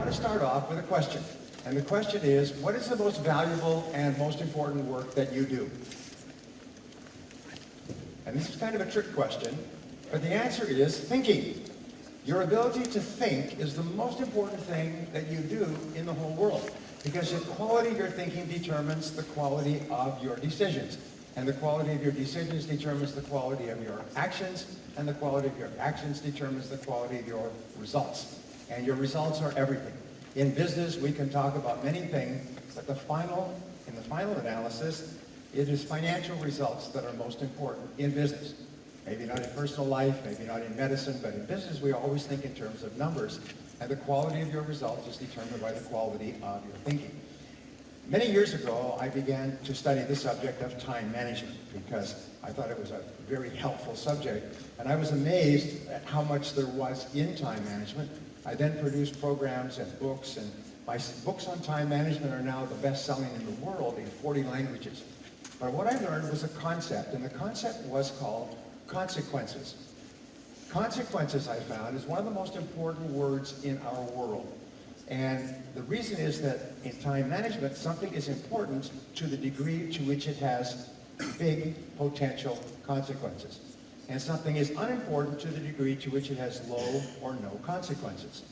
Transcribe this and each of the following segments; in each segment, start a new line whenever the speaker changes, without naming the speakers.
to start off with a question. And the question is, what is the most valuable and most important work that you do? And this is kind of a trick question, but the answer is thinking. Your ability to think is the most important thing that you do in the whole world, because the quality of your thinking determines the quality of your decisions. And the quality of your decisions determines the quality of your actions, and the quality of your actions determines the quality of your results. And your results are everything. In business, we can talk about many things, but in the final analysis, it is financial results that are most important in business. Maybe not in personal life, maybe not in medicine, but in business we always think in terms of numbers. And the quality of your results is determined by the quality of your thinking. Many years ago, I began to study the subject of time management because I thought it was a very helpful subject. And I was amazed at how much there was in time management. I then produced programs and books, and my books on time management are now the best-selling in the world in 40 languages. But what I learned was a concept, and the concept was called consequences. Consequences, I found, is one of the most important words in our world. And the reason is that in time management, something is important to the degree to which it has big potential consequences. And something is unimportant to the degree to which it has low or no consequences.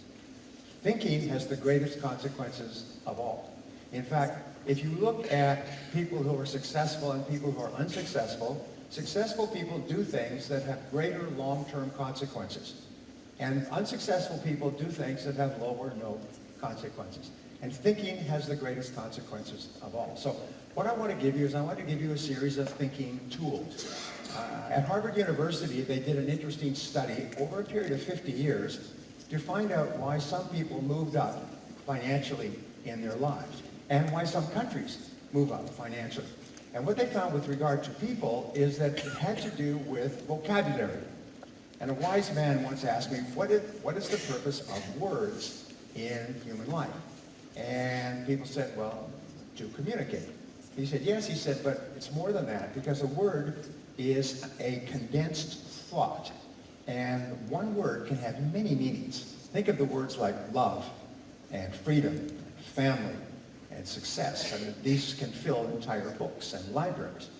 Thinking has the greatest consequences of all. In fact, if you look at people who are successful and people who are unsuccessful, successful people do things that have greater long-term consequences. And unsuccessful people do things that have low or no consequences. And thinking has the greatest consequences of all. So what I want to give you is I want to give you a series of thinking tools. At Harvard University, they did an interesting study over a period of 50 years to find out why some people moved up financially in their lives and why some countries move up financially. And what they found with regard to people is that it had to do with vocabulary. And a wise man once asked me, what is the purpose of words in human life? And people said, well, to communicate. He said, yes, he said, but it's more than that, because a word is a condensed thought. And one word can have many meanings. Think of the words like love and freedom, family, and success. I mean, these can fill entire books and libraries.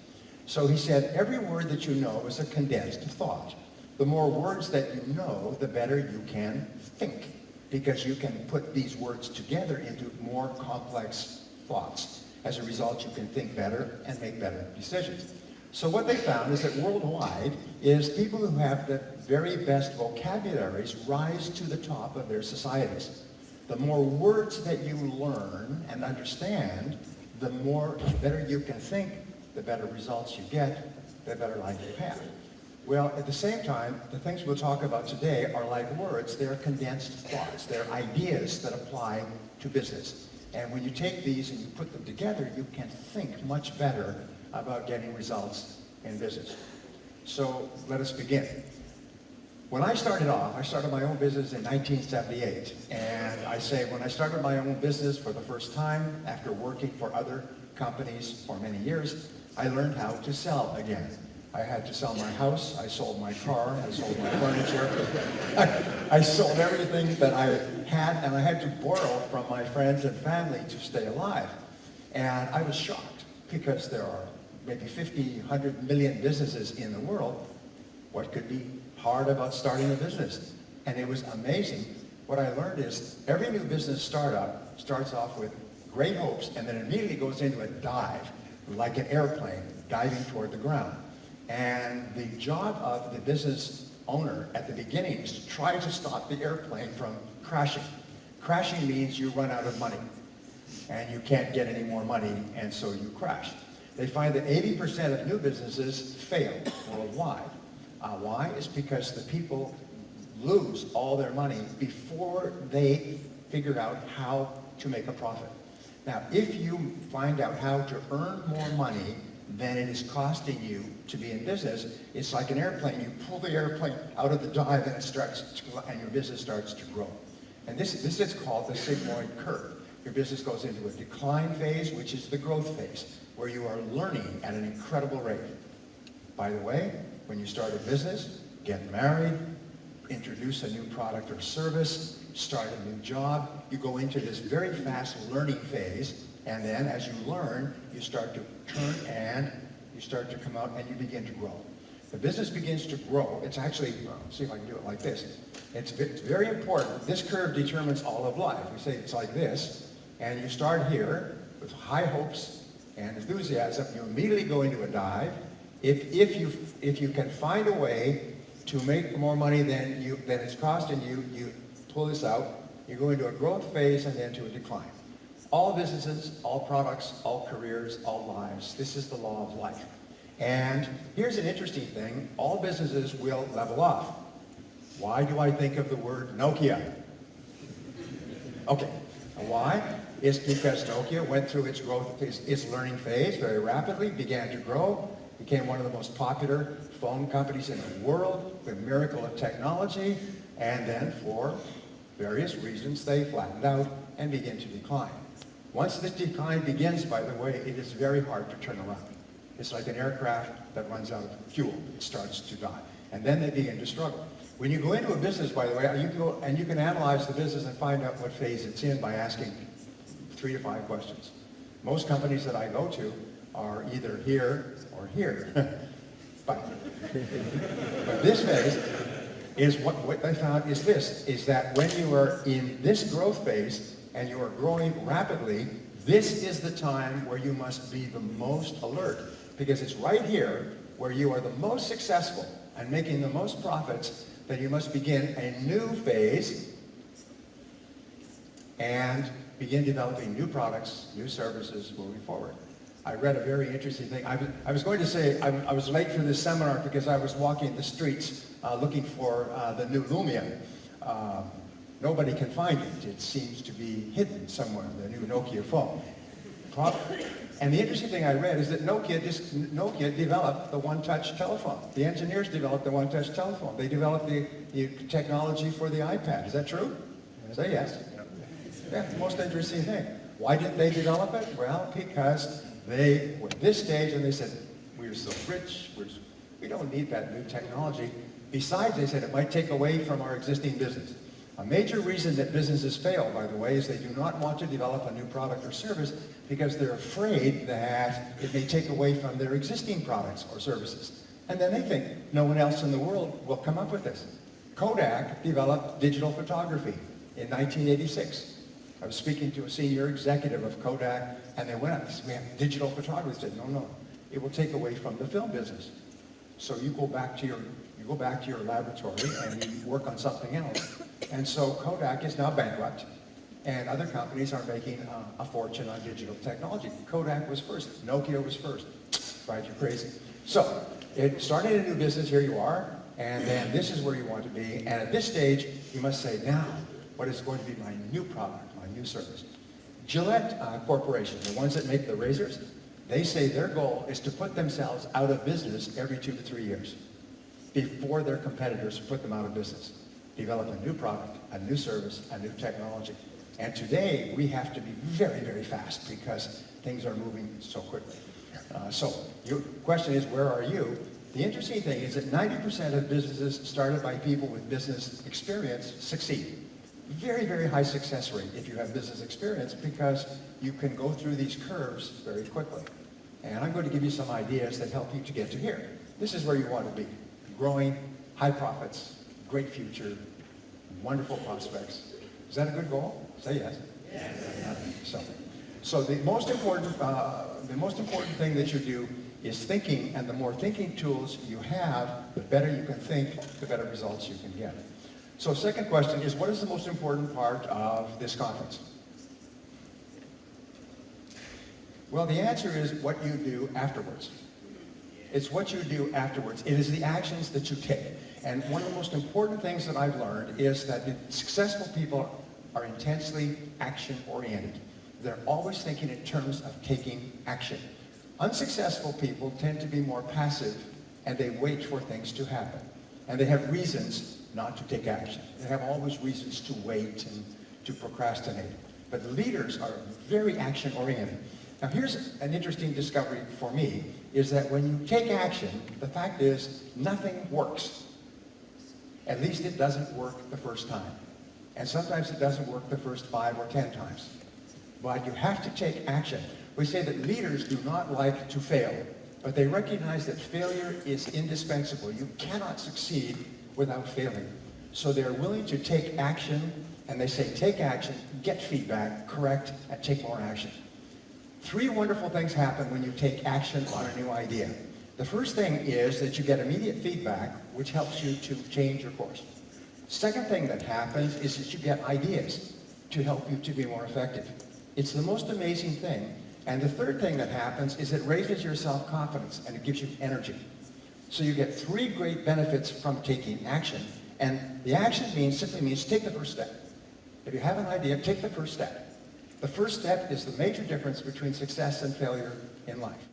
So he said, every word that you know is a condensed thought. The more words that you know, the better you can think, because you can put these words together into more complex thoughts. As a result, you can think better and make better decisions. So what they found is that worldwide is people who have the very best vocabularies rise to the top of their societies. The more words that you learn and understand, the better you can think, the better results you get, the better life you have. Well, at the same time, the things we'll talk about today are like words. They're condensed thoughts. They're ideas that apply to business. And when you take these and you put them together, you can think much better about getting results in business. So let us begin. When I started off, I started my own business in 1978. And I say when I started my own business for the first time, after working for other companies for many years, I learned how to sell again. I had to sell my house, I sold my car, I sold my furniture. I sold everything that I had, and I had to borrow from my friends and family to stay alive. And I was shocked, because there are maybe 50, 100 million businesses in the world. What could be hard about starting a business? And it was amazing. What I learned is every new business startup starts off with great hopes and then immediately goes into a dive, like an airplane diving toward the ground. And the job of the business owner at the beginning is to try to stop the airplane from crashing. Crashing means you run out of money and you can't get any more money, and so you crash. They find that 80% of new businesses fail worldwide. Why? It's because the people lose all their money before they figure out how to make a profit. Now, if you find out how to earn more money than it is costing you to be in business, it's like an airplane. You pull the airplane out of the dive and your business starts to grow. And this is called the sigmoid curve. Your business goes into a decline phase, which is the growth phase, where you are learning at an incredible rate. By the way, when you start a business, get married, introduce a new product or service, start a new job, you go into this very fast learning phase, and then as you learn, you start to turn and you start to come out and you begin to grow. The business begins to grow. It's actually, let's see if I can do it like this. It's very important. This curve determines all of life. We say it's like this, and you start here with high hopes and enthusiasm. You immediately go into a dive. If you can find a way to make more money than it's costing you, you pull this out. You go into a growth phase and then to a decline. All businesses, all products, all careers, all lives. This is the law of life. And here's an interesting thing. All businesses will level off. Why do I think of the word Nokia? Okay. Why? It's because Nokia went through its growth phase, its learning phase very rapidly, began to grow, became one of the most popular phone companies in the world, the miracle of technology, and then for various reasons they flattened out and begin to decline. Once this decline begins, by the way, it is very hard to turn around. It's like an aircraft that runs out of fuel. It starts to die. And then they begin to struggle. When you go into a business, by the way, you can go and you can analyze the business and find out what phase it's in by asking 3 to 5 questions. Most companies that I go to are either here or here. but this phase is what they found is this, is that when you are in this growth phase and you are growing rapidly, this is the time where you must be the most alert, because it's right here where you are the most successful and making the most profits that you must begin a new phase and begin developing new products, new services moving forward. I read a very interesting thing. I was going to say I was late for this seminar because I was walking the streets looking for the new Lumia. Nobody can find it. It seems to be hidden somewhere, the new Nokia phone. And the interesting thing I read is that Nokia developed the one-touch telephone. The engineers developed the one-touch telephone. They developed the technology for the iPad. Is that true? Say yes. Yeah, it's the most interesting thing. Why didn't they develop it? Well, because they were at this stage and they said, we're so rich, we don't need that new technology. Besides, they said it might take away from our existing business. A major reason that businesses fail, by the way, is they do not want to develop a new product or service because they're afraid that it may take away from their existing products or services. And then they think no one else in the world will come up with this. Kodak developed digital photography in 1986. I was speaking to a senior executive of Kodak, and they went up and said, we have digital photography. They said, no, it will take away from the film business. So you go back to your laboratory and you work on something else. And so Kodak is now bankrupt, and other companies are making a fortune on digital technology. Kodak was first. Nokia was first. Right, you're crazy. So it started a new business. Here you are, and then this is where you want to be. And at this stage, you must say, now, what is going to be my new product, my new service? Gillette Corporation, the ones that make the razors, they say their goal is to put themselves out of business every 2 to 3 years before their competitors put them out of business. Develop a new product, a new service, a new technology. And today, we have to be very, very fast because things are moving so quickly. So your question is, where are you? The interesting thing is that 90% of businesses started by people with business experience succeed. Very, very high success rate if you have business experience because you can go through these curves very quickly. And I'm going to give you some ideas that help you to get to here. This is where you want to be. Growing, high profits, great future, wonderful prospects. Is that a good goal? Say yes. Yes. So the most important thing that you do is thinking, and the more thinking tools you have, the better you can think, the better results you can get. So second question is, what is the most important part of this conference? Well, the answer is what you do afterwards. It's what you do afterwards. It is the actions that you take. And one of the most important things that I've learned is that successful people are intensely action-oriented. They're always thinking in terms of taking action. Unsuccessful people tend to be more passive, and they wait for things to happen. And they have reasons not to take action. They have always reasons to wait and to procrastinate. But leaders are very action-oriented. Now here's an interesting discovery for me, is that when you take action, the fact is nothing works. At least it doesn't work the first time. And sometimes it doesn't work the first 5 or 10 times. But you have to take action. We say that leaders do not like to fail, but they recognize that failure is indispensable. You cannot succeed without failing. So they're willing to take action, and they say take action, get feedback, correct, and take more action. 3 wonderful things happen when you take action on a new idea. The first thing is that you get immediate feedback, which helps you to change your course. Second thing that happens is that you get ideas to help you to be more effective. It's the most amazing thing. And the third thing that happens is it raises your self-confidence and it gives you energy. So you get 3 great benefits from taking action. And the action simply means take the first step. If you have an idea, take the first step. The first step is the major difference between success and failure in life.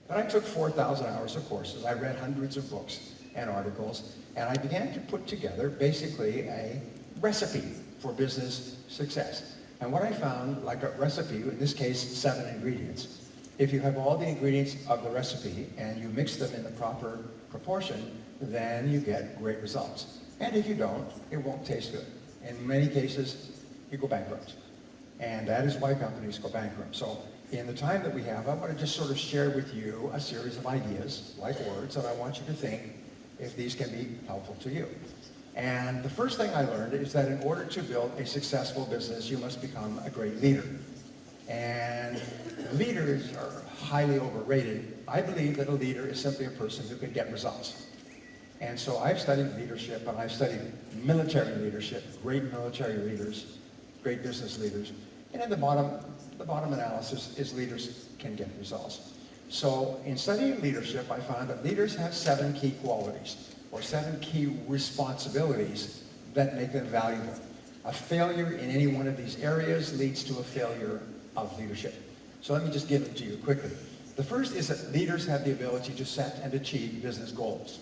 But I took 4,000 hours of courses. I read hundreds of books and articles, and I began to put together basically a recipe for business success. And what I found, like a recipe, in this case, 7 ingredients. If you have all the ingredients of the recipe and you mix them in the proper proportion, then you get great results. And if you don't, it won't taste good. In many cases, you go bankrupt. And that is why companies go bankrupt. So in the time that we have, I want to just sort of share with you a series of ideas, like words, and I want you to think if these can be helpful to you. And the first thing I learned is that in order to build a successful business, you must become a great leader. And leaders are highly overrated. I believe that a leader is simply a person who can get results. And so I've studied leadership, and I've studied military leadership, great military leaders, great business leaders. And in the bottom analysis is leaders can get results. So in studying leadership, I found that leaders have 7 key qualities, or 7 key responsibilities that make them valuable. A failure in any one of these areas leads to a failure of leadership. So let me just give them to you quickly. The first is that leaders have the ability to set and achieve business goals.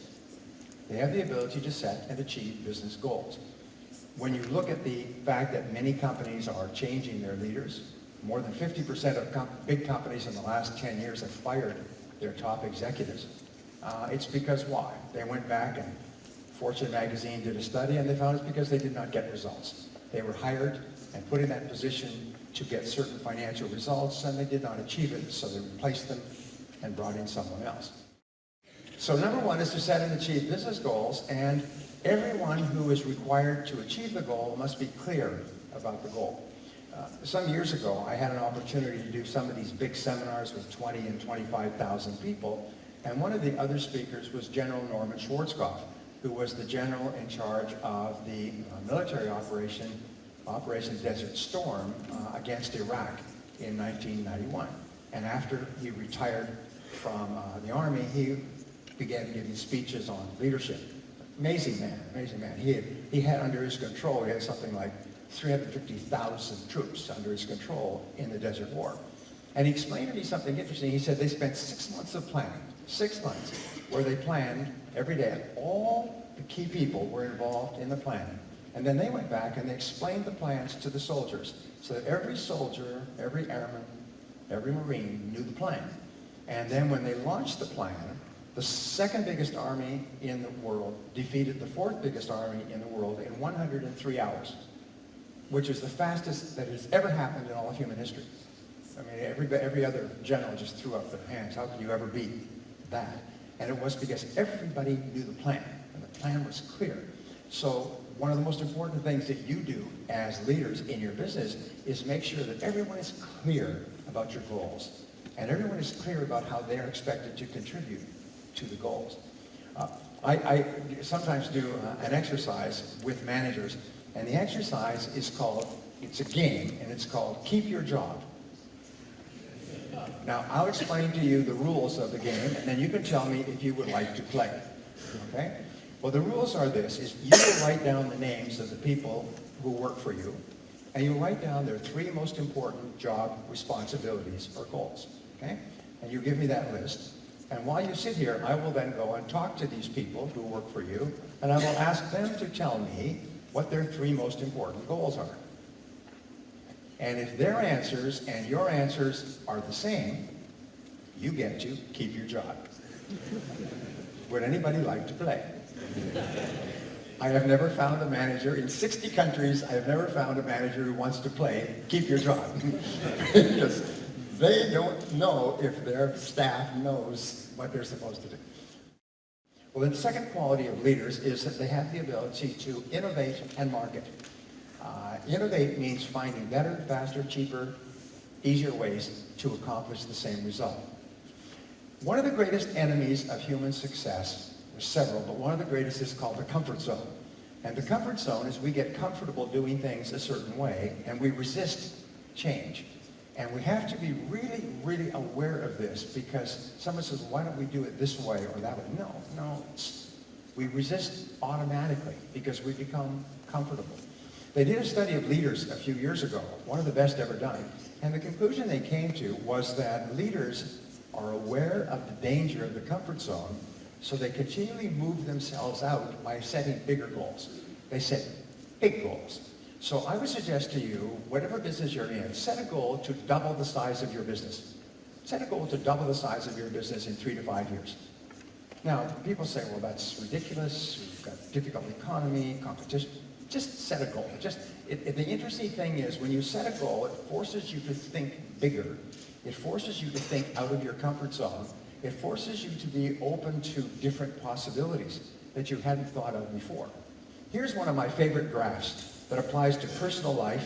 They have the ability to set and achieve business goals. When you look at the fact that many companies are changing their leaders, more than 50% of big companies in the last 10 years have fired their top executives. It's because why? They went back and Fortune magazine did a study and they found it's because they did not get results. They were hired and put in that position to get certain financial results and they did not achieve it, so they replaced them and brought in someone else. So number 1 is to set and achieve business goals, and everyone who is required to achieve the goal must be clear about the goal. Some years ago, I had an opportunity to do some of these big seminars with 20 and 25,000 people, and one of the other speakers was General Norman Schwarzkopf, who was the general in charge of the military Operation Desert Storm against Iraq in 1991. And after he retired from the Army, he began giving speeches on leadership. Amazing man, amazing man. He had under his control, he had something like 350,000 troops under his control in the Desert War. And he explained to me something interesting. He said they spent 6 months of planning, 6 months, where they planned every day. And all the key people were involved in the planning. And then they went back and they explained the plans to the soldiers, so that every soldier, every airman, every Marine knew the plan. And then when they launched the plan, the 2nd biggest army in the world defeated the 4th biggest army in the world in 103 hours, which is the fastest that has ever happened in all of human history. I mean, every other general just threw up their hands. How can you ever beat that? And it was because everybody knew the plan, and the plan was clear. So one of the most important things that you do as leaders in your business is make sure that everyone is clear about your goals, and everyone is clear about how they're expected to contribute to the goals. I sometimes do an exercise with managers, and the exercise is called, it's a game, and it's called Keep Your Job. Now, I'll explain to you the rules of the game, and then you can tell me if you would like to play. Okay? Well, the rules are this, is you will write down the names of the people who work for you, and you write down their 3 most important job responsibilities or goals. Okay? And you give me that list. And while you sit here, I will then go and talk to these people who work for you, and I will ask them to tell me what their 3 most important goals are. And if their answers and your answers are the same, you get to keep your job. Would anybody like to play? I have never found a manager in 60 countries. I have never found a manager who wants to play keep your job. Because they don't know if their staff knows what they're supposed to do. Well, the second quality of leaders is that they have the ability to innovate and market. Innovate means finding better, faster, cheaper, easier ways to accomplish the same result. One of the greatest enemies of human success, there's several, but one of the greatest is called the comfort zone. And the comfort zone is we get comfortable doing things a certain way, and we resist change. And we have to be really, really aware of this, because someone says, why don't we do it this way or that way? No, we resist automatically because we become comfortable. They did a study of leaders a few years ago, one of the best ever done, and the conclusion they came to was that leaders are aware of the danger of the comfort zone, so they continually move themselves out by setting bigger goals. They set big goals. So I would suggest to you, whatever business you're in, set a goal to double the size of your business. Set a goal to double the size of your business in 3 to 5 years. Now, people say, well, that's ridiculous. We've got a difficult economy, competition. Just set a goal. The interesting thing is, when you set a goal, it forces you to think bigger. It forces you to think out of your comfort zone. It forces you to be open to different possibilities that you hadn't thought of before. Here's one of my favorite graphs that applies to personal life,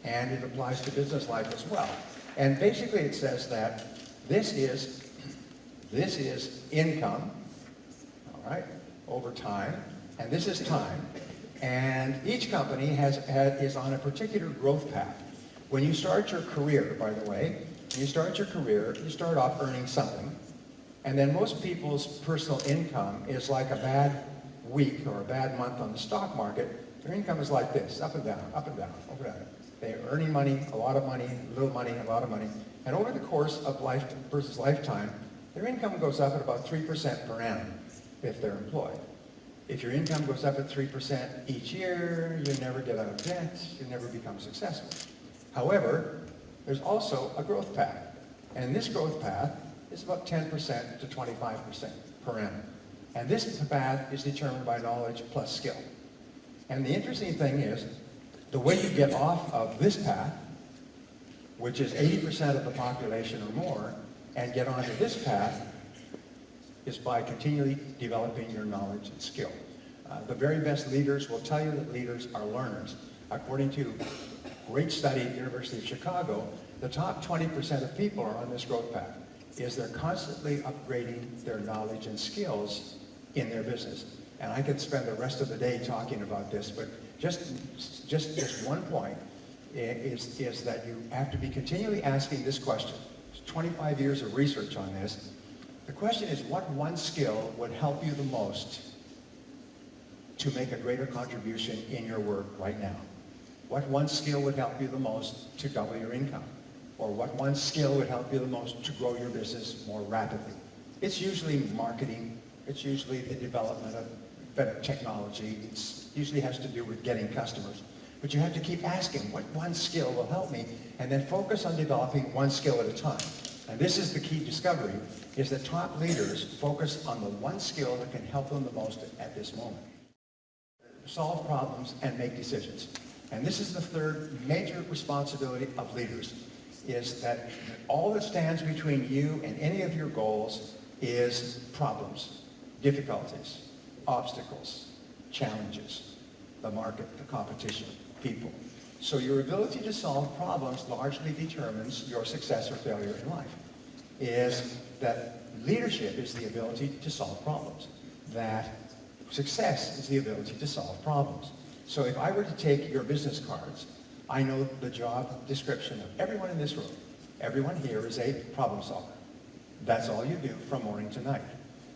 and it applies to business life as well. And basically it says that this is income, all right, over time, and this is time. And each company is on a particular growth path. When you start your career, by the way, when you start your career, you start off earning something, and then most people's personal income is like a bad week or a bad month on the stock market. Their income is like this, up and down, up and down, up and down. They're earning money, a lot of money, little money, a lot of money. And over the course of life versus lifetime, their income goes up at about 3% per annum if they're employed. If your income goes up at 3% each year, you never get out of debt, you never become successful. However, there's also a growth path. And this growth path is about 10% to 25% per annum. And this path is determined by knowledge plus skill. And the interesting thing is, the way you get off of this path, which is 80% of the population or more, and get onto this path, is by continually developing your knowledge and skill. The very best leaders will tell you that leaders are learners. According to a great study at the University of Chicago, the top 20% of people are on this growth path, is they're constantly upgrading their knowledge and skills in their business. And I could spend the rest of the day talking about this, but just one point is that you have to be continually asking this question. There's 25 years of research on this. The question is, what one skill would help you the most to make a greater contribution in your work right now? What one skill would help you the most to double your income? Or what one skill would help you the most to grow your business more rapidly? It's usually marketing. It's usually the development of better technology. It usually has to do with getting customers. But you have to keep asking, what one skill will help me? And then focus on developing one skill at a time. And this is the key discovery, is that top leaders focus on the one skill that can help them the most at this moment. Solve problems and make decisions. And this is the third major responsibility of leaders, is that all that stands between you and any of your goals is problems, difficulties, obstacles, challenges, the market, the competition, people. So your ability to solve problems largely determines your success or failure in life. Is that leadership is the ability to solve problems. That success is the ability to solve problems. So if I were to take your business cards, I know the job description of everyone in this room. Everyone here is a problem solver. That's all you do from morning to night.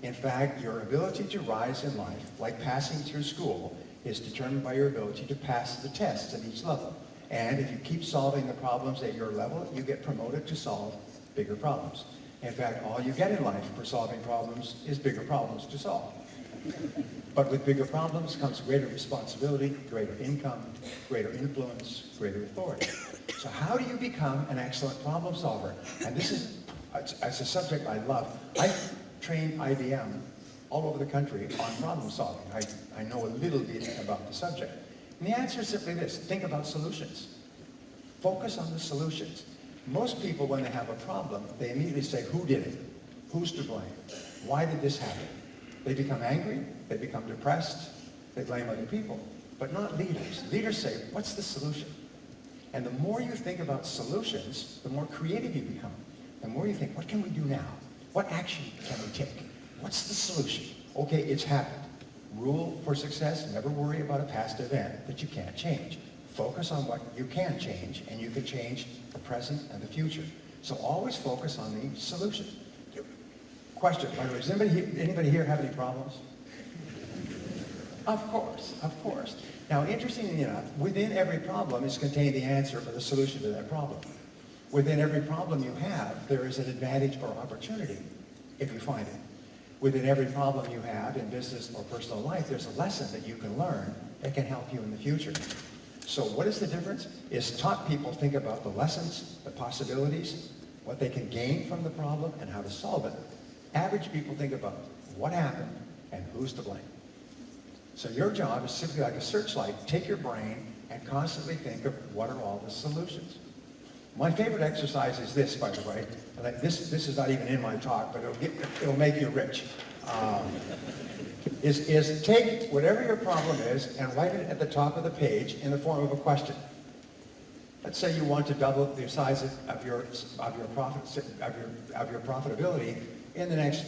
In fact, your ability to rise in life, like passing through school, is determined by your ability to pass the tests at each level. And if you keep solving the problems at your level, you get promoted to solve bigger problems. In fact, all you get in life for solving problems is bigger problems to solve. But with bigger problems comes greater responsibility, greater income, greater influence, greater authority. So how do you become an excellent problem solver? And this is a subject I love. I trained IBM all over the country on problem solving. I know a little bit about the subject. And the answer is simply this: think about solutions. Focus on the solutions. Most people, when they have a problem, they immediately say, who did it? Who's to blame? Why did this happen? They become angry, they become depressed, they blame other people, but not leaders. Leaders say, what's the solution? And the more you think about solutions, the more creative you become. The more you think, what can we do now? What action can we take? What's the solution? Okay, it's happened. Rule for success: never worry about a past event that you can't change. Focus on what you can change, and you can change the present and the future. So always focus on the solution. Question, by the way, does anybody here have any problems? Of course, of course. Now, interestingly enough, within every problem is contained the answer or the solution to that problem. Within every problem you have, there is an advantage or opportunity, if you find it. Within every problem you have in business or personal life, there's a lesson that you can learn that can help you in the future. So what is the difference? Is top people think about the lessons, the possibilities, what they can gain from the problem, and how to solve it. Average people think about what happened and who's to blame. So your job is simply like a searchlight. Take your brain and constantly think of what are all the solutions. My favorite exercise is this, by the way. Like this is not even in my talk, but it'll make you rich. Is take whatever your problem is and write it at the top of the page in the form of a question. Let's say you want to double the size of your profitability in the next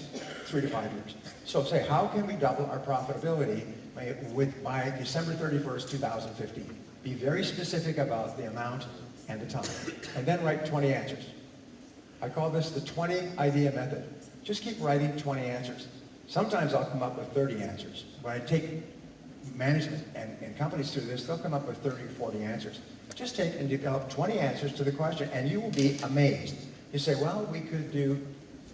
3 to 5 years. So say, how can we double our profitability by December 31st, 2015? Be very specific about the amount and the time. And then write 20 answers. I call this the 20 idea method. Just keep writing 20 answers. Sometimes I'll come up with 30 answers. When I take management and companies through this, they'll come up with 30 or 40 answers. Just take and develop 20 answers to the question, and you will be amazed. You say, well, we could do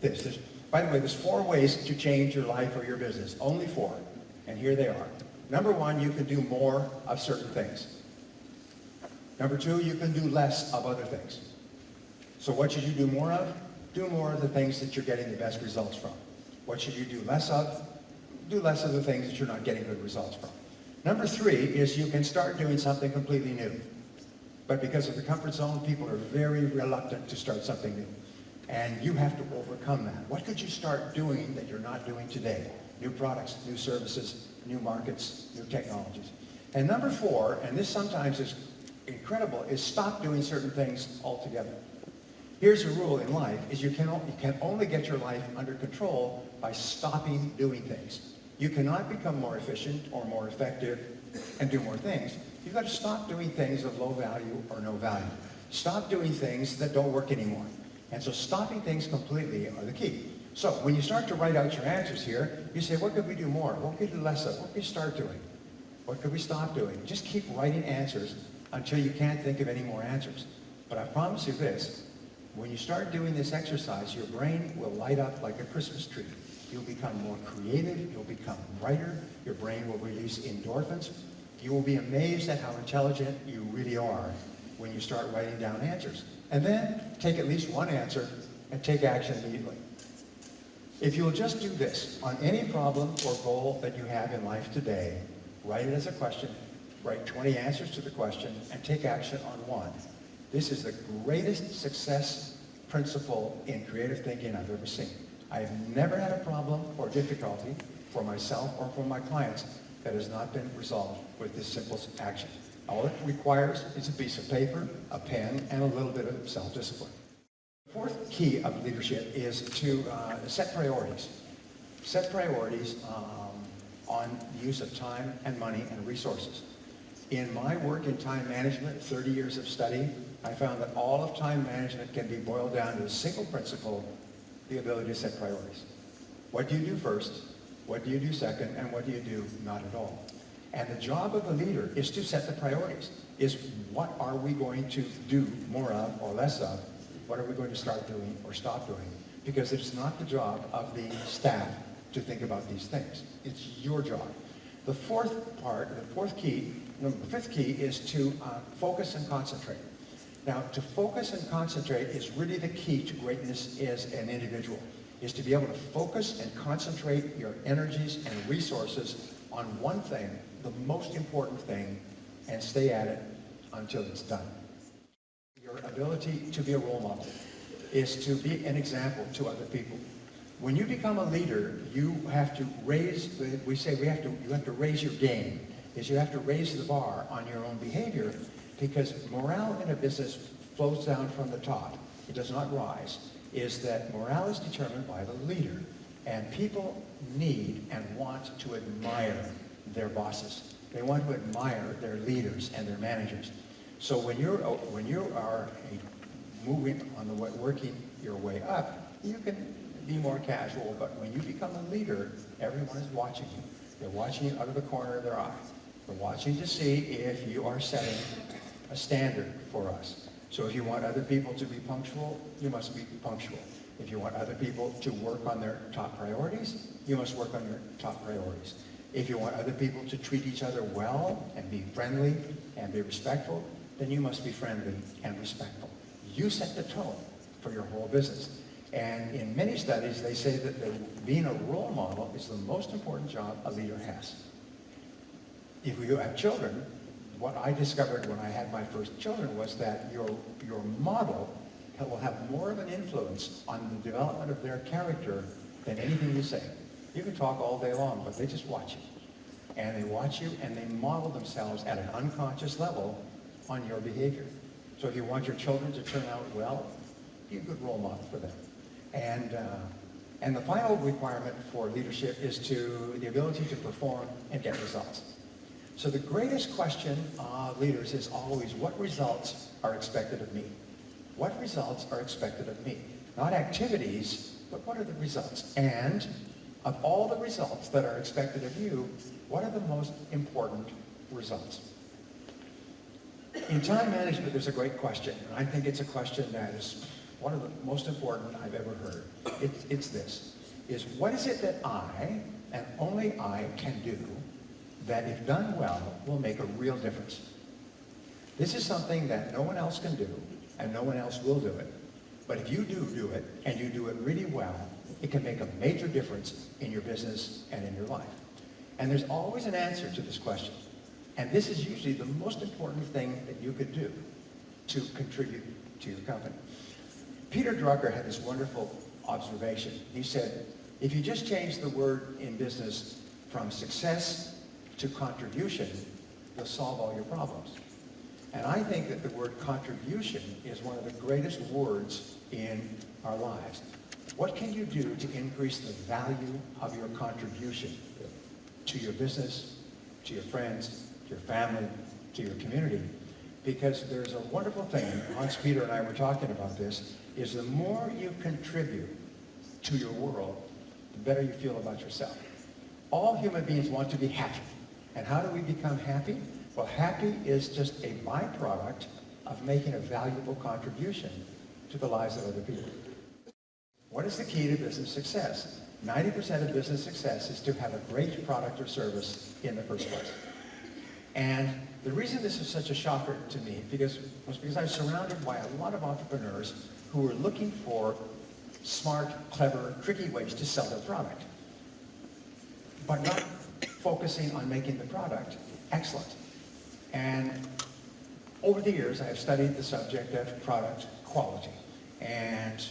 this. By the way, there's 4 ways to change your life or your business. Only 4. And here they are. Number 1, you can do more of certain things. Number 2, you can do less of other things. So what should you do more of? Do more of the things that you're getting the best results from. What should you do less of? Do less of the things that you're not getting good results from. Number 3 is you can start doing something completely new. But because of the comfort zone, people are very reluctant to start something new. And you have to overcome that. What could you start doing that you're not doing today? New products, new services, new markets, new technologies. And number 4, and this sometimes is incredible, is stop doing certain things altogether. Here's a rule in life, is you can only get your life under control by stopping doing things. You cannot become more efficient or more effective and do more things. You've got to stop doing things of low value or no value. Stop doing things that don't work anymore. And so stopping things completely are the key. So when you start to write out your answers here, you say, what could we do more? What could we do less of? What could we start doing? What could we stop doing? Just keep writing answers until you can't think of any more answers. But I promise you this, when you start doing this exercise, your brain will light up like a Christmas tree. You'll become more creative, you'll become brighter, your brain will release endorphins. You will be amazed at how intelligent you really are when you start writing down answers. And then take at least one answer and take action immediately. If you'll just do this on any problem or goal that you have in life today, write it as a question, write 20 answers to the question, and take action on one. This is the greatest success principle in creative thinking I've ever seen. I have never had a problem or difficulty for myself or for my clients that has not been resolved with this simple action. All it requires is a piece of paper, a pen, and a little bit of self-discipline. The 4th key of leadership is to set priorities. Set priorities on the use of time and money and resources. In my work in time management, 30 years of study, I found that all of time management can be boiled down to a single principle, the ability to set priorities. What do you do first? What do you do second? And what do you do not at all? And the job of a leader is to set the priorities. Is what are we going to do more of or less of? What are we going to start doing or stop doing? Because it's not the job of the staff to think about these things. It's your job. The 5th key is to focus and concentrate. Now, to focus and concentrate is really the key to greatness as an individual. is to be able to focus and concentrate your energies and resources on one thing, the most important thing, and stay at it until it's done. Your ability to be a role model is to be an example to other people. When you become a leader, you have to raise, you have to raise your game, is you have to raise the bar on your own behavior, because morale in a business flows down from the top. It does not rise. Is that morale is determined by the leader. And people need and want to admire their bosses. They want to admire their leaders and their managers. So when you are working your way up, you can be more casual, but when you become a leader, everyone is watching you. They're watching you out of the corner of their eye. They're watching to see if you are setting a standard for us. So if you want other people to be punctual, you must be punctual. If you want other people to work on their top priorities, you must work on your top priorities. If you want other people to treat each other well and be friendly and be respectful, then you must be friendly and respectful. You set the tone for your whole business. And in many studies, they say that being a role model is the most important job a leader has. If you have children, what I discovered when I had my first children was that your model will have more of an influence on the development of their character than anything you say. You can talk all day long, but they just watch you. And they watch you and they model themselves at an unconscious level on your behavior. So if you want your children to turn out well, be a good role model for them. And the final requirement for leadership is the ability to perform and get results. So the greatest question of leaders is always, what results are expected of me? What results are expected of me? Not activities, but what are the results? And of all the results that are expected of you, what are the most important results? In time management, there's a great question. And I think it's a question that is one of the most important I've ever heard. It's this, is what is it that I, and only I, can do that if done well will make a real difference? This is something that no one else can do and no one else will do it. But if you do it and you do it really well, it can make a major difference in your business and in your life. And there's always an answer to this question. And this is usually the most important thing that you could do to contribute to your company. Peter Drucker had this wonderful observation. He said, if you just change the word in business from success to contribution, you'll solve all your problems. And I think that the word contribution is one of the greatest words in our lives. What can you do to increase the value of your contribution to your business, to your friends, to your family, to your community? Because there's a wonderful thing, Hans Peter and I were talking about this, is the more you contribute to your world, the better you feel about yourself. All human beings want to be happy. And how do we become happy? Well, happy is just a byproduct of making a valuable contribution to the lives of other people. What is the key to business success? 90% of business success is to have a great product or service in the first place. And the reason this is such a shocker to me was because I'm surrounded by a lot of entrepreneurs who are looking for smart, clever, tricky ways to sell their product, but not focusing on making the product excellent. And over the years, I have studied the subject of product quality and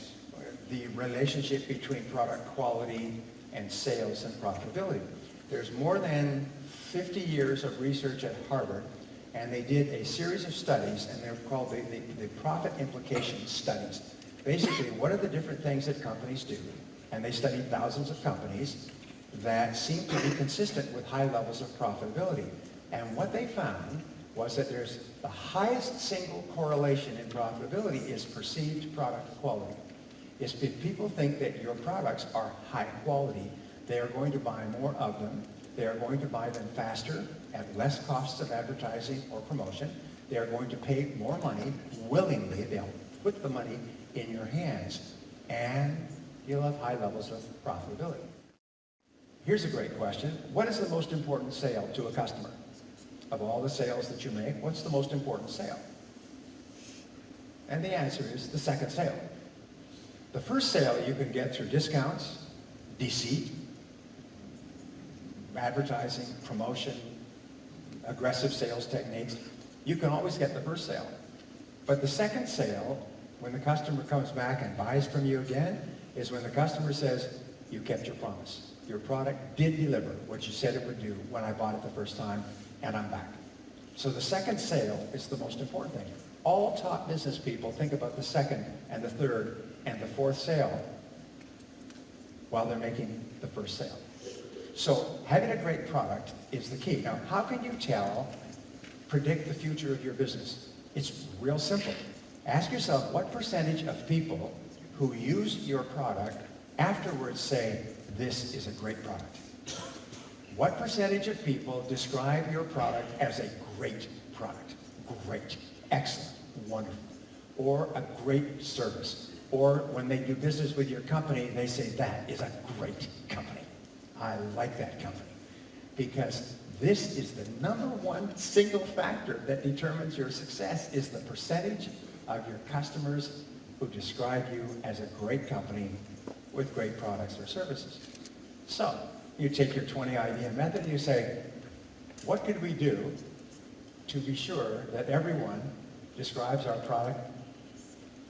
the relationship between product quality and sales and profitability. There's more than 50 years of research at Harvard, and they did a series of studies, and they're called the profit implication studies. Basically, what are the different things that companies do? And they studied thousands of companies that seem to be consistent with high levels of profitability. And what they found was that there's the highest single correlation in profitability is perceived product quality. If people think that your products are high quality, they are going to buy more of them. They are going to buy them faster at less costs of advertising or promotion. They are going to pay more money willingly. They'll put the money in your hands, and you'll have high levels of profitability. Here's a great question. What is the most important sale to a customer? Of all the sales that you make, what's the most important sale? And the answer is the second sale. The first sale you can get through discounts, deceit, advertising, promotion, aggressive sales techniques. You can always get the first sale. But the second sale, when the customer comes back and buys from you again, is when the customer says, you kept your promise. Your product did deliver what you said it would do when I bought it the first time, and I'm back. So the second sale is the most important thing. All top business people think about the second and the third and the fourth sale while they're making the first sale. So having a great product is the key. Now, how can you predict the future of your business? It's real simple. Ask yourself what percentage of people who use your product afterwards say, this is a great product. What percentage of people describe your product as a great product? Great, excellent, wonderful. Or a great service. Or when they do business with your company, they say, that is a great company. I like that company. Because this is the number one single factor that determines your success, is the percentage of your customers who describe you as a great company with great products or services. So, you take your 20 idea method and you say, what could we do to be sure that everyone describes our product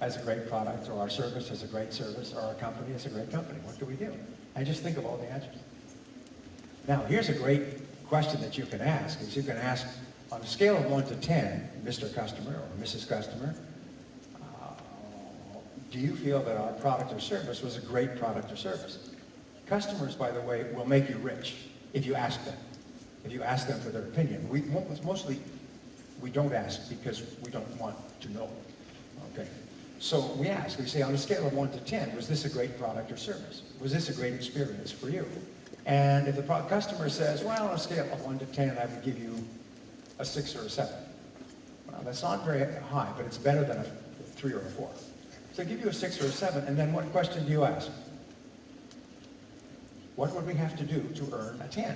as a great product, or our service as a great service, or our company as a great company? What do we do? And just think of all the answers. Now, here's a great question that you can ask, is you can ask, on a scale of 1 to 10, Mr. Customer or Mrs. Customer, do you feel that our product or service was a great product or service? Customers, by the way, will make you rich if you ask them. If you ask them for their opinion. Mostly, we don't ask because we don't want to know. Okay. So we ask, we say on a scale of 1 to 10, was this a great product or service? Was this a great experience for you? And if the customer says, well, on a scale of 1 to 10, I would give you a 6 or a 7. Well, that's not very high, but it's better than a 3 or a 4. So I give you a 6 or a 7, and then what question do you ask? What would we have to do to earn a 10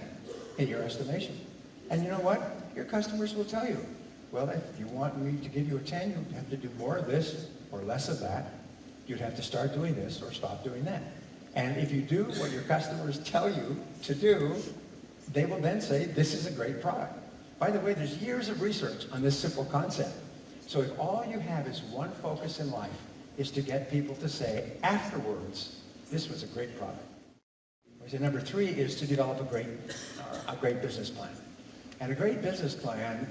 in your estimation? And you know what? Your customers will tell you, well, if you want me to give you a 10, you have to do more of this or less of that. You'd have to start doing this or stop doing that. And if you do what your customers tell you to do, they will then say, this is a great product. By the way, there's years of research on this simple concept. So if all you have is one focus in life, is to get people to say afterwards, this was a great product. So number 3 is to develop a great business plan. And a great business plan,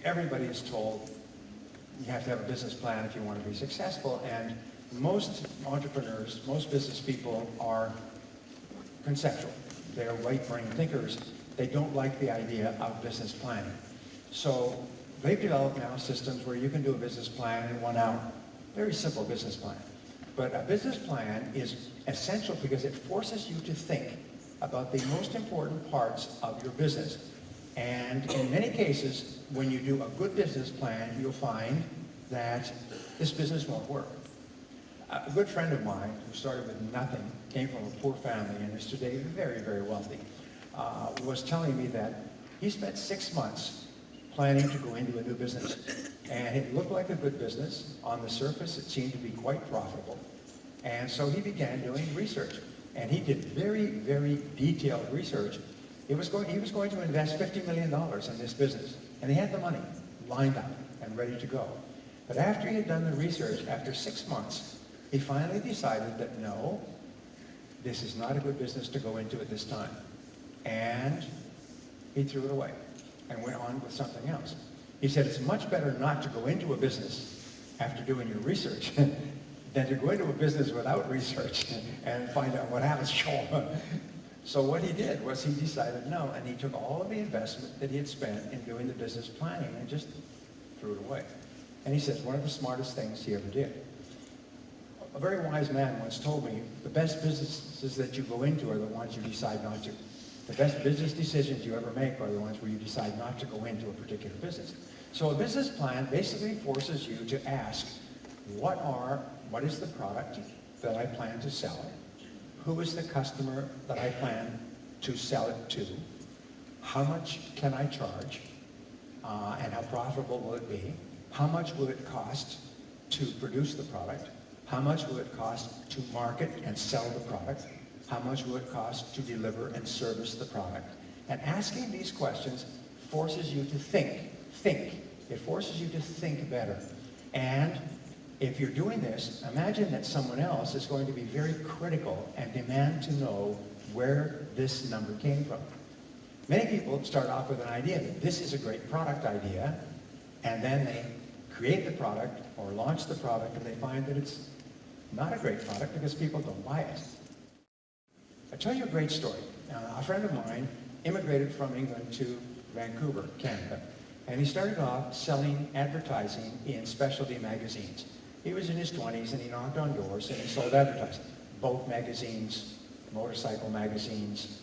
everybody is told you have to have a business plan if you want to be successful. And most entrepreneurs, most business people are conceptual. They're right-brain thinkers. They don't like the idea of business planning. So they've developed now systems where you can do a business plan in 1 hour. Very simple business plan. But a business plan is essential because it forces you to think about the most important parts of your business. And in many cases, when you do a good business plan, you'll find that this business won't work. A good friend of mine who started with nothing, came from a poor family, and is today very, very wealthy, was telling me that he spent 6 months planning to go into a new business. And it looked like a good business. On the surface, it seemed to be quite profitable. And so he began doing research. And he did very, very detailed research. He was going to invest $50 million in this business. And he had the money lined up and ready to go. But after he had done the research, after 6 months, he finally decided that no, this is not a good business to go into at this time. And he threw it away and went on with something else. He said it's much better not to go into a business after doing your research than to go into a business without research and find out what happens. So what he did was he decided no, and he took all of the investment that he had spent in doing the business planning and just threw it away. And he says one of the smartest things he ever did. A very wise man once told me, the best businesses that you go into are the ones you decide not to. The best business decisions you ever make are the ones where you decide not to go into a particular business. So a business plan basically forces you to ask, what is the product that I plan to sell? Who is the customer that I plan to sell it to? How much can I charge? And how profitable will it be? How much will it cost to produce the product? How much will it cost to market and sell the product? How much will it cost to deliver and service the product? And asking these questions forces you to think. It forces you to think better. And if you're doing this, imagine that someone else is going to be very critical and demand to know where this number came from. Many people start off with an idea that this is a great product idea, and then they create the product or launch the product, and they find that it's not a great product because people don't buy it. I'll tell you a great story. A friend of mine immigrated from England to Vancouver, Canada, and he started off selling advertising in specialty magazines. He was in his 20s and he knocked on doors and he sold advertising. Boat magazines, motorcycle magazines,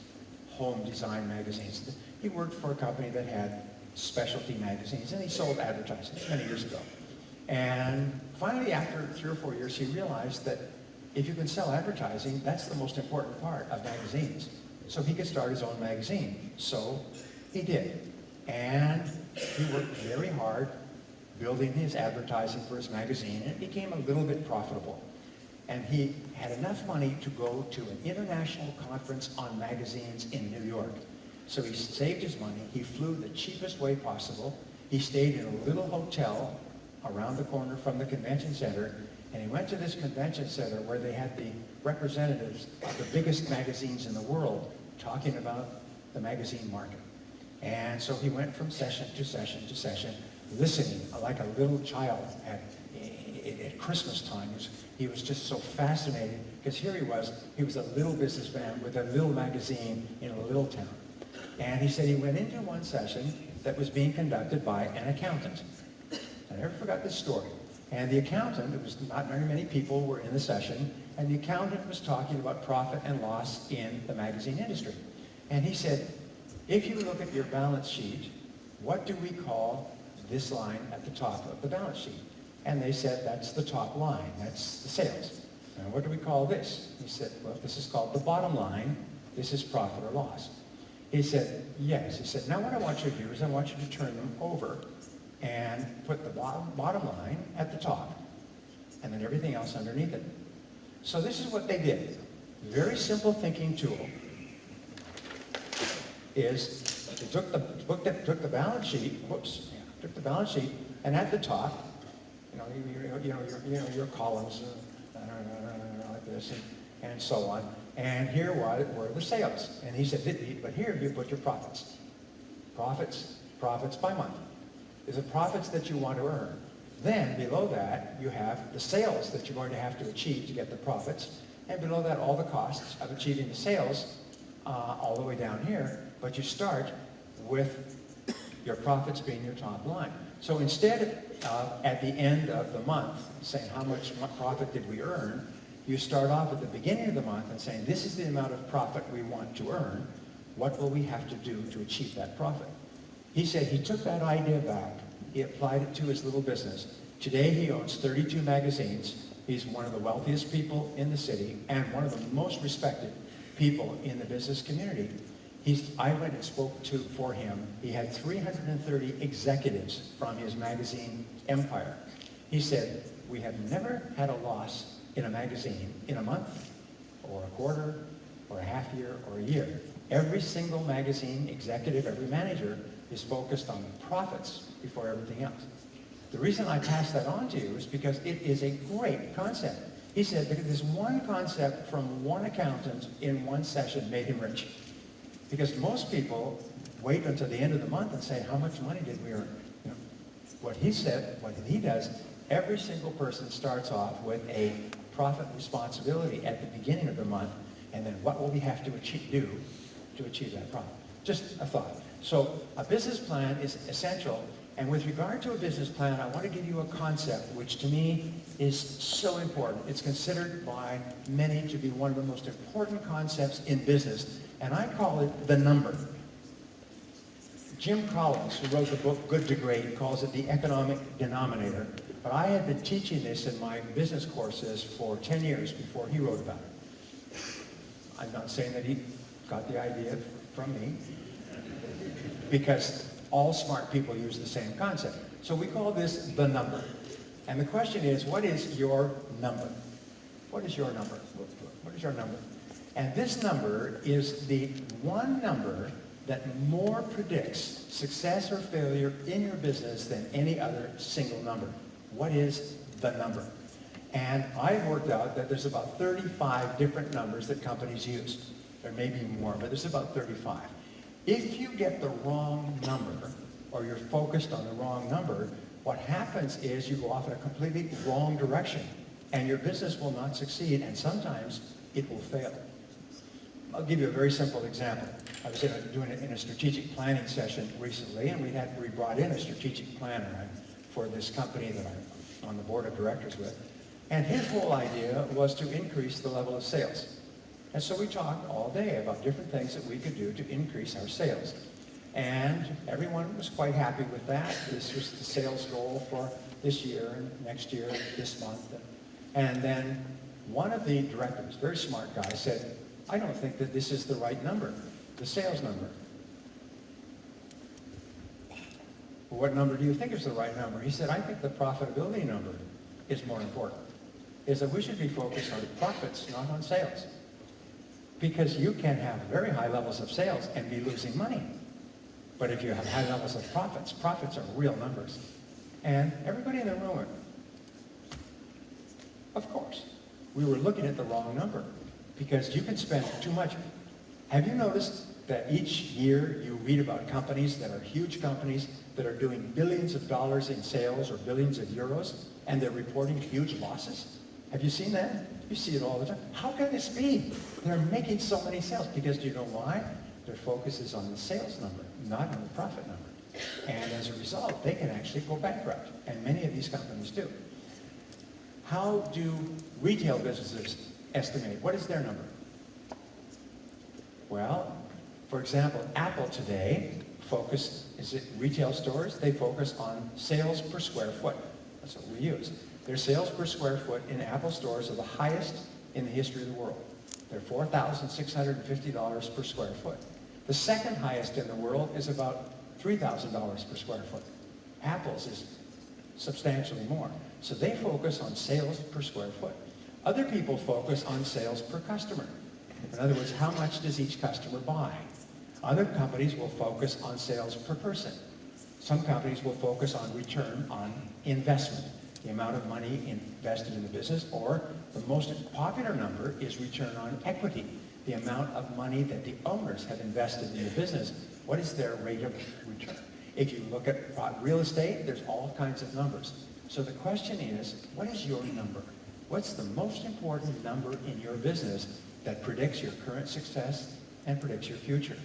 home design magazines. He worked for a company that had specialty magazines and he sold advertising many years ago. And finally, after 3 or 4 years, he realized that if you can sell advertising, that's the most important part of magazines. So he could start his own magazine. So he did. And he worked very hard building his advertising for his magazine, and it became a little bit profitable. And he had enough money to go to an international conference on magazines in New York. So he saved his money. He flew the cheapest way possible. He stayed in a little hotel around the corner from the convention center, and he went to this convention center where they had the representatives of the biggest magazines in the world talking about the magazine market. And so he went from session to session to session, listening like a little child at Christmas time. He was just so fascinated because here he was a little businessman with a little magazine in a little town. And he said he went into one session that was being conducted by an accountant. I never forgot this story. And the accountant, it was not very many people were in the session, and the accountant was talking about profit and loss in the magazine industry. And he said, if you look at your balance sheet, what do we call this line at the top of the balance sheet? And they said, that's the top line, that's the sales. And what do we call this? He said, well, this is called the bottom line. This is profit or loss. He said, yes. He said, now what I want you to do is I want you to turn them over and put the bottom line at the top, and then everything else underneath it. So this is what they did. Very simple thinking tool is they took the balance sheet, took the balance sheet, and at the top, your columns like this and so on. And here were the sales. And he said, but here you put your profits. Profits by month. Is the profits that you want to earn. Then below that, you have the sales that you're going to have to achieve to get the profits. And below that, all the costs of achieving the sales all the way down here. But you start with your profits being your top line. So instead of at the end of the month saying how much profit did we earn, you start off at the beginning of the month and saying this is the amount of profit we want to earn. What will we have to do to achieve that profit? He said he took that idea back. He applied it to his little business. Today he owns 32 magazines. He's one of the wealthiest people in the city and one of the most respected people in the business community. I went and spoke for him. He had 330 executives from his magazine empire. He said, we have never had a loss in a magazine in a month or a quarter or a half year or a year. Every single magazine executive, every manager is focused on the profits before everything else. The reason I pass that on to you is because it is a great concept. He said that this one concept from one accountant in one session made him rich. Because most people wait until the end of the month and say, how much money did we earn? What he said, what he does, every single person starts off with a profit responsibility at the beginning of the month, and then what will we have to do to achieve that profit? Just a thought. So a business plan is essential, and with regard to a business plan, I want to give you a concept which to me is so important. It's considered by many to be one of the most important concepts in business, and I call it the number. Jim Collins, who wrote the book Good to Great, calls it the economic denominator, but I had been teaching this in my business courses for 10 years before he wrote about it. I'm not saying that he got the idea from me, because all smart people use the same concept. So we call this the number. And the question is, what is your number? What is your number? What is your number? And this number is the one number that more predicts success or failure in your business than any other single number. What is the number? And I've worked out that there's about 35 different numbers that companies use. There may be more, but there's about 35. If you get the wrong number, or you're focused on the wrong number, what happens is you go off in a completely wrong direction, and your business will not succeed, and sometimes it will fail. I'll give you a very simple example. I was doing it in a strategic planning session recently, and we brought in a strategic planner for this company that I'm on the board of directors with. And his whole idea was to increase the level of sales. And so we talked all day about different things that we could do to increase our sales. And everyone was quite happy with that. This was the sales goal for this year and next year, this month. And then one of the directors, very smart guy, said, I don't think that this is the right number, the sales number. Well, what number do you think is the right number? He said, I think the profitability number is more important. Is that we should be focused on profits, not on sales. Because you can have very high levels of sales and be losing money. But if you have high levels of profits, profits are real numbers. And everybody in the room went, of course, we were looking at the wrong number. Because you can spend too much. Have you noticed that each year you read about companies that are huge companies that are doing billions of dollars in sales or billions of euros, and they're reporting huge losses? Have you seen that? You see it all the time. How can this be? They're making so many sales. Because do you know why? Their focus is on the sales number, not on the profit number. And as a result, they can actually go bankrupt. And many of these companies do. How do retail businesses estimate? What is their number? Well, for example, Apple today retail stores, they focus on sales per square foot. That's what we use. Their sales per square foot in Apple stores are the highest in the history of the world. They're $4,650 per square foot. The second highest in the world is about $3,000 per square foot. Apple's is substantially more. So they focus on sales per square foot. Other people focus on sales per customer. In other words, how much does each customer buy? Other companies will focus on sales per person. Some companies will focus on return on investment, the amount of money invested in the business, or the most popular number is return on equity, the amount of money that the owners have invested in the business. What is their rate of return? If you look at real estate, there's all kinds of numbers. So the question is, what is your number? What's the most important number in your business that predicts your current success and predicts your future?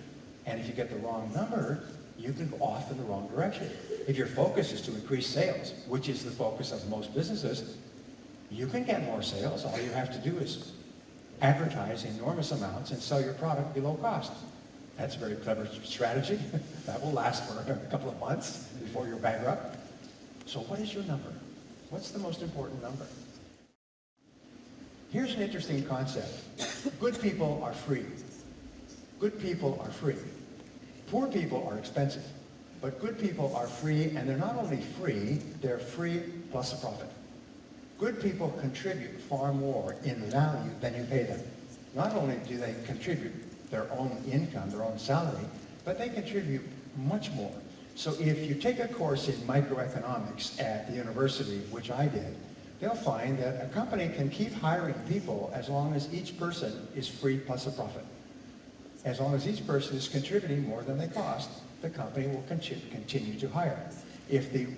And if you get the wrong number, you can go off in the wrong direction. If your focus is to increase sales, which is the focus of most businesses, you can get more sales. All you have to do is advertise enormous amounts and sell your product below cost. That's a very clever strategy. That will last for a couple of months before you're bankrupt. So what is your number? What's the most important number? Here's an interesting concept. Good people are free. Good people are free. Poor people are expensive. But good people are free, and they're not only free, they're free plus a profit. Good people contribute far more in value than you pay them. Not only do they contribute their own income, their own salary, but they contribute much more. So if you take a course in microeconomics at the university, which I did, they'll find that a company can keep hiring people as long as each person is free plus a profit. As long as each person is contributing more than they cost, the company will continue to hire. If the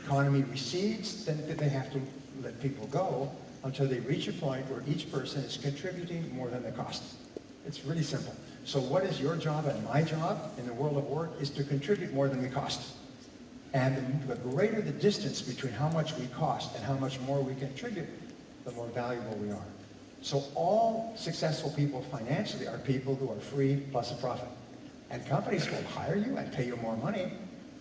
economy recedes, then they have to let people go until they reach a point where each person is contributing more than they cost. It's really simple. So what is your job and my job in the world of work is to contribute more than we cost. And the greater the distance between how much we cost and how much more we contribute, the more valuable we are. So all successful people financially are people who are free plus a profit. And companies will hire you and pay you more money.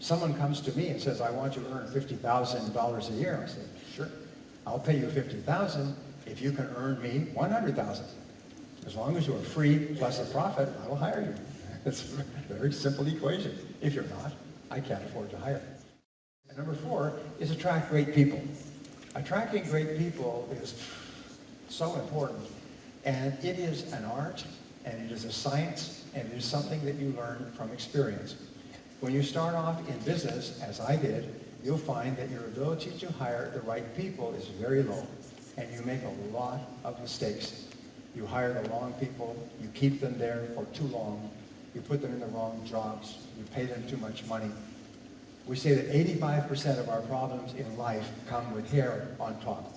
Someone comes to me and says, I want you to earn $50,000 a year. I say, sure, I'll pay you $50,000 if you can earn me $100,000. As long as you are free plus a profit, I will hire you. It's a very simple equation. If you're not, I can't afford to hire. And number 4 is attract great people. Attracting great people is So important. And it is an art, and it is a science, and it is something that you learn from experience. When you start off in business, as I did, you'll find that your ability to hire the right people is very low, and you make a lot of mistakes. You hire the wrong people, you keep them there for too long, you put them in the wrong jobs, you pay them too much money. We say that 85% of our problems in life come with hair on top.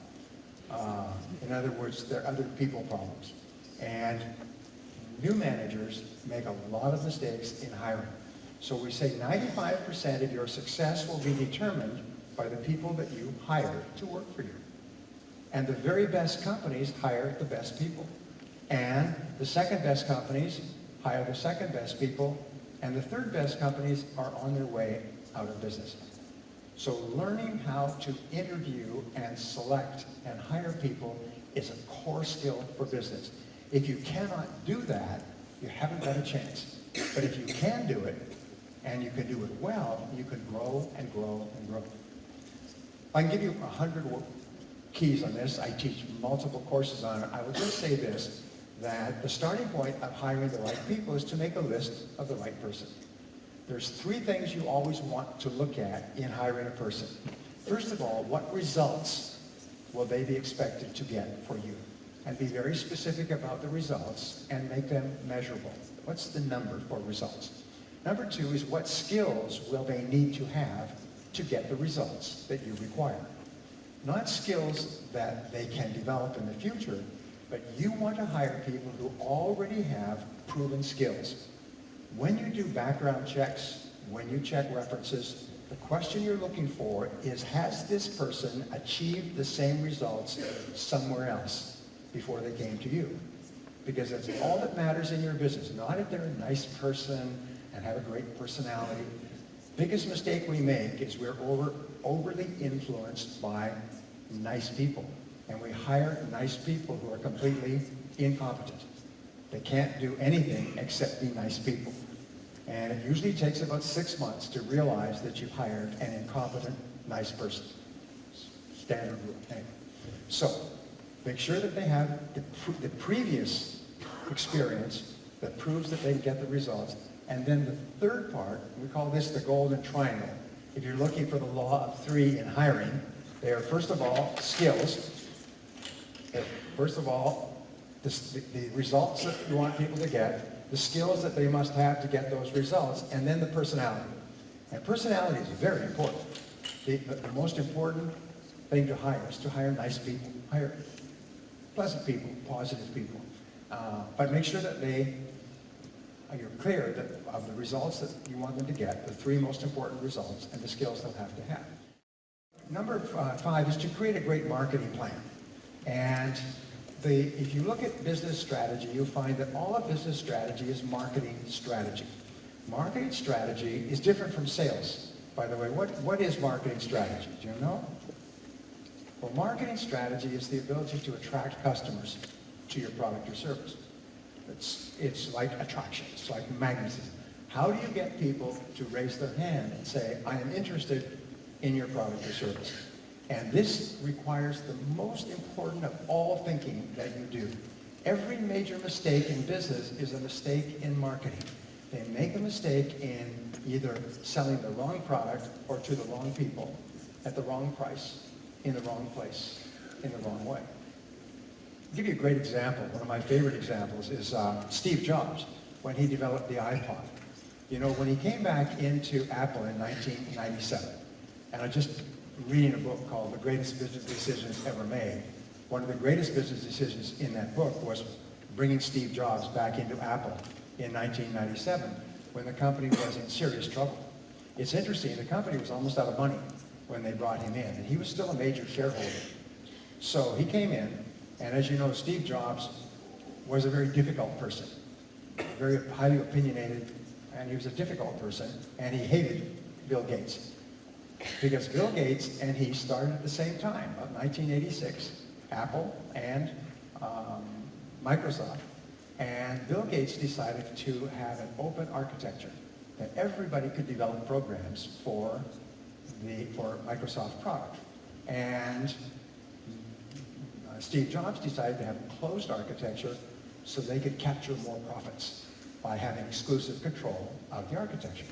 In other words, they're other people problems. And new managers make a lot of mistakes in hiring. So we say 95% of your success will be determined by the people that you hire to work for you. And the very best companies hire the best people. And the second best companies hire the second best people. And the third best companies are on their way out of business. So learning how to interview and select and hire people is a core skill for business. If you cannot do that, you haven't got a chance. But if you can do it, and you can do it well, you can grow and grow and grow. I can give you 100 keys on this. I teach multiple courses on it. I will just say this, that the starting point of hiring the right people is to make a list of the right person. There's 3 things you always want to look at in hiring a person. First of all, what results will they be expected to get for you? And be very specific about the results and make them measurable. What's the number for results? Number 2 is what skills will they need to have to get the results that you require? Not skills that they can develop in the future, but you want to hire people who already have proven skills. When you do background checks, when you check references, the question you're looking for is, has this person achieved the same results somewhere else before they came to you? Because that's all that matters in your business, not if they're a nice person and have a great personality. Biggest mistake we make is we're overly influenced by nice people. And we hire nice people who are completely incompetent. They can't do anything except be nice people. And it usually takes about 6 months to realize that you've hired an incompetent, nice person. Standard rule. Anyway. So, make sure that they have the previous experience that proves that they can get the results. And then the third part, we call this the golden triangle. If you're looking for the law of 3 in hiring, they are, first of all, skills. First of all, the results that you want people to get, the skills that they must have to get those results, and then the personality. And personality is very important. The most important thing to hire is to hire nice people, hire pleasant people, positive people. But make sure that you're clear of the results that you want them to get, the 3 most important results, and the skills they'll have to have. Number 5 is to create a great marketing plan. And if you look at business strategy, you'll find that all of business strategy is marketing strategy. Marketing strategy is different from sales. By the way, what is marketing strategy? Do you know? Well, marketing strategy is the ability to attract customers to your product or service. It's like attraction. It's like magnetism. How do you get people to raise their hand and say, I am interested in your product or service? And this requires the most important of all thinking that you do. Every major mistake in business is a mistake in marketing. They make a mistake in either selling the wrong product or to the wrong people at the wrong price, in the wrong place, in the wrong way. I'll give you a great example. One of my favorite examples is Steve Jobs, when he developed the iPod. You know, when he came back into Apple in 1997, and I just reading a book called The Greatest Business Decisions Ever Made. One of the greatest business decisions in that book was bringing Steve Jobs back into Apple in 1997 when the company was in serious trouble. It's interesting, the company was almost out of money when they brought him in, and he was still a major shareholder. So he came in, and as you know, Steve Jobs was a very difficult person, very highly opinionated, and he was a difficult person, and he hated Bill Gates. Because Bill Gates and he started at the same time, about 1986, Apple and Microsoft. And Bill Gates decided to have an open architecture that everybody could develop programs for Microsoft product. And Steve Jobs decided to have closed architecture so they could capture more profits by having exclusive control of the architecture.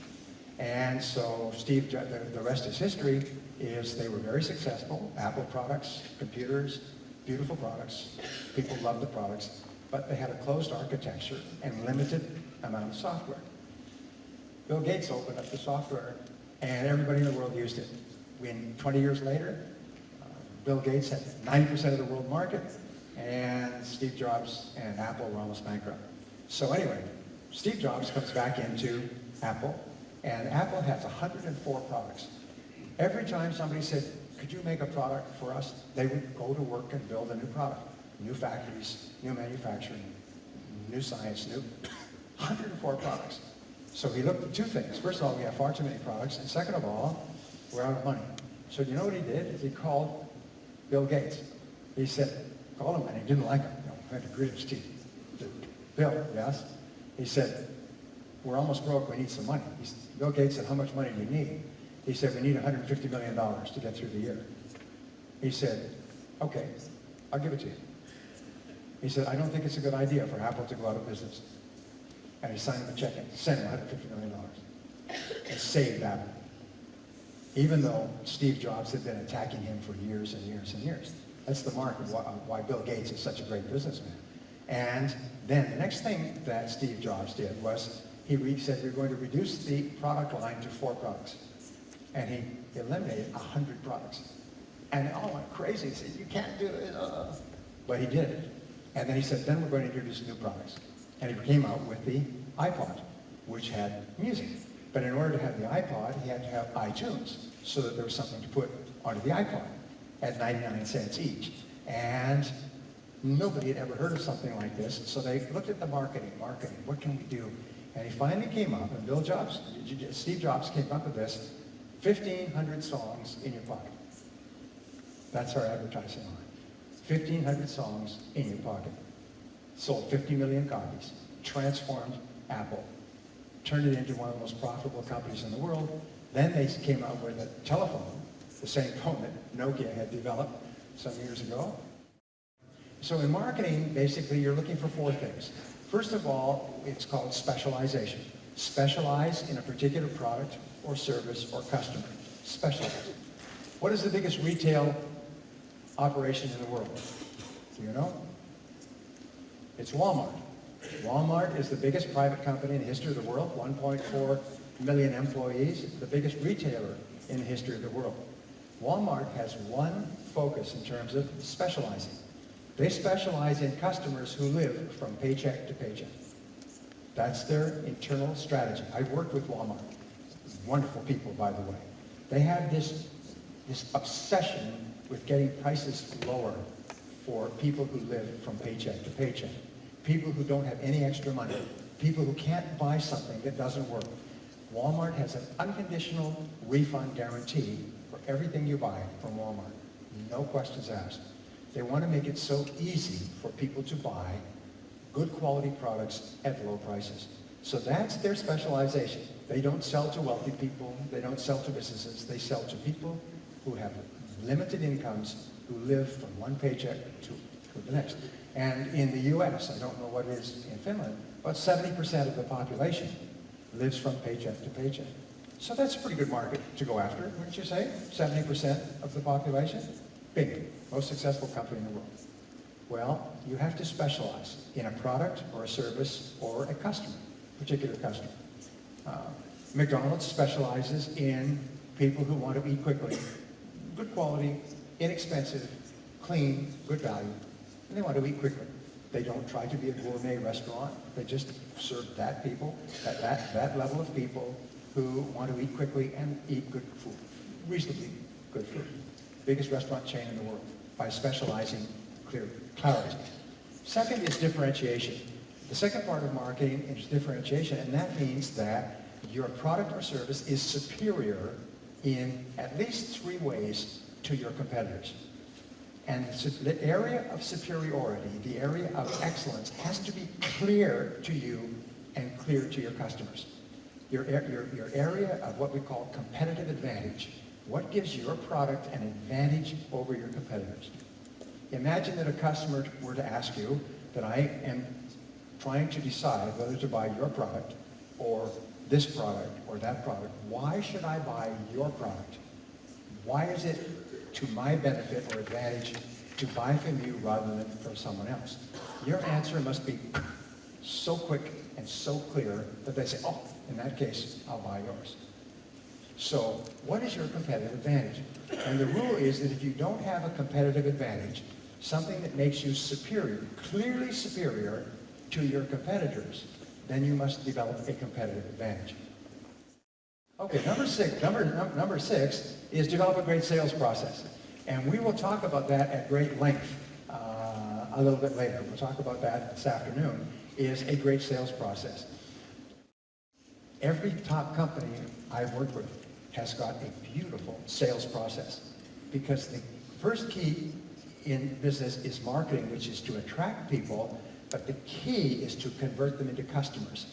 And so the rest is history, is they were very successful. Apple products, computers, beautiful products. People loved the products, but they had a closed architecture and limited amount of software. Bill Gates opened up the software and everybody in the world used it. 20 years later, Bill Gates had 90% of the world market, and Steve Jobs and Apple were almost bankrupt. So anyway, Steve Jobs comes back into Apple, and Apple has 104 products. Every time somebody said, could you make a product for us, they would go to work and build a new product. New factories, new manufacturing, new science, new 104 products. So he looked at two things. First of all, we have far too many products, and second of all, we're out of money. So you know what he did? He called Bill Gates. He said, called him, and he didn't like him. He had to grit his teeth. Bill, yes? He said, we're almost broke, we need some money. Bill Gates said, how much money do you need? He said, we need $150 million to get through the year. He said, okay, I'll give it to you. He said, I don't think it's a good idea for Apple to go out of business. And he signed him a check and sent him $150 million. And saved Apple. Even though Steve Jobs had been attacking him for years and years and years. That's the mark of why Bill Gates is such a great businessman. And then the next thing that Steve Jobs did was he said we're going to reduce the product line to 4 products. And he eliminated 100 products. And they all went crazy. He said, you can't do it. But he did it. And then he said, then we're going to introduce new products. And he came out with the iPod, which had music. But in order to have the iPod, he had to have iTunes, so that there was something to put onto the iPod at 99 cents each. And nobody had ever heard of something like this, so they looked at the marketing, what can we do? And he finally came up, and Steve Jobs came up with this, 1,500 songs in your pocket. That's our advertising line. 1,500 songs in your pocket. Sold 50 million copies, transformed Apple, turned it into one of the most profitable companies in the world. Then they came out with a telephone, the same phone that Nokia had developed some years ago. So in marketing, basically, you're looking for 4 things. First of all, it's called specialization. Specialize in a particular product or service or customer. Specialize. What is the biggest retail operation in the world? Do you know? It's Walmart. Walmart is the biggest private company in the history of the world, 1.4 million employees, the biggest retailer in the history of the world. Walmart has one focus in terms of specializing. They specialize in customers who live from paycheck to paycheck. That's their internal strategy. I've worked with Walmart. Wonderful people, by the way. They have this obsession with getting prices lower for people who live from paycheck to paycheck. People who don't have any extra money. People who can't buy something that doesn't work. Walmart has an unconditional refund guarantee for everything you buy from Walmart. No questions asked. They want to make it so easy for people to buy good quality products at low prices. So that's their specialization. They don't sell to wealthy people. They don't sell to businesses. They sell to people who have limited incomes, who live from one paycheck to the next. And in the US, I don't know what it is in Finland, but 70% of the population lives from paycheck to paycheck. So that's a pretty good market to go after, wouldn't you say? 70% of the population? Big, most successful company in the world. Well, you have to specialize in a product or a service or a customer, particular customer. McDonald's specializes in people who want to eat quickly, good quality, inexpensive, clean, good value, and they want to eat quickly. They don't try to be a gourmet restaurant. They just serve that level of people who want to eat quickly and eat good food, reasonably good food. Biggest restaurant chain in the world by specializing clarity. Second is differentiation. The second part of marketing is differentiation, and that means that your product or service is superior in at least 3 ways to your competitors. And the area of superiority, the area of excellence, has to be clear to you and clear to your customers. Your area of what we call competitive advantage. What gives your product an advantage over your competitors? Imagine that a customer were to ask you that I am trying to decide whether to buy your product or this product or that product. Why should I buy your product? Why is it to my benefit or advantage to buy from you rather than from someone else? Your answer must be so quick and so clear that they say, oh, in that case, I'll buy yours. So what is your competitive advantage? And the rule is that if you don't have a competitive advantage, something that makes you superior, clearly superior to your competitors, then you must develop a competitive advantage. Okay, number six is develop a great sales process. And we will talk about that at great length a little bit later. We'll talk about that this afternoon, is a great sales process. Every top company I've worked with has got a beautiful sales process, because the first key in business is marketing, which is to attract people, but the key is to convert them into customers.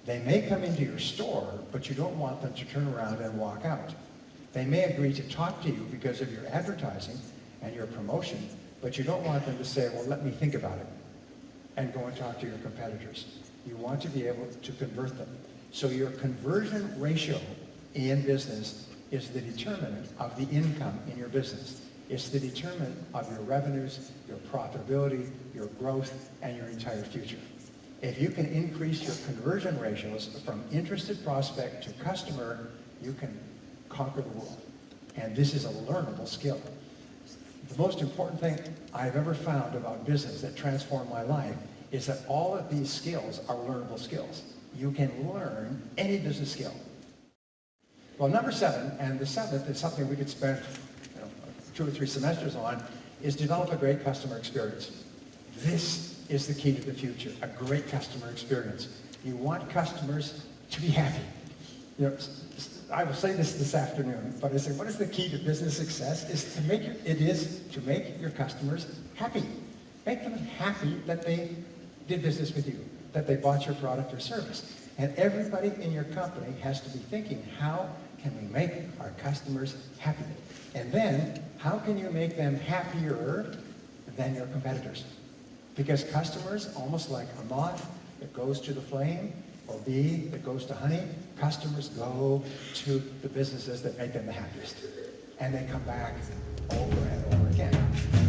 They may come into your store, but you don't want them to turn around and walk out. They may agree to talk to you because of your advertising and your promotion, but you don't want them to say, well, let me think about it, and go and talk to your competitors. You want to be able to convert them. So your conversion ratio in business is the determinant of the income in your business. It's the determinant of your revenues, your profitability, your growth, and your entire future. If you can increase your conversion ratios from interested prospect to customer, you can conquer the world. And this is a learnable skill. The most important thing I've ever found about business that transformed my life is that all of these skills are learnable skills. You can learn any business skill. Well, number 7, and the 7th is something we could spend 2 or 3 semesters on, is develop a great customer experience. This is the key to the future, a great customer experience. You want customers to be happy. I will say this afternoon, but I say, what is the key to business success? It is to make your customers happy. Make them happy that they did business with you, that they bought your product or service. And everybody in your company has to be thinking, how can we make our customers happy? And then, how can you make them happier than your competitors? Because customers, almost like a moth that goes to the flame, or bee that goes to honey, customers go to the businesses that make them the happiest. And they come back over and over again.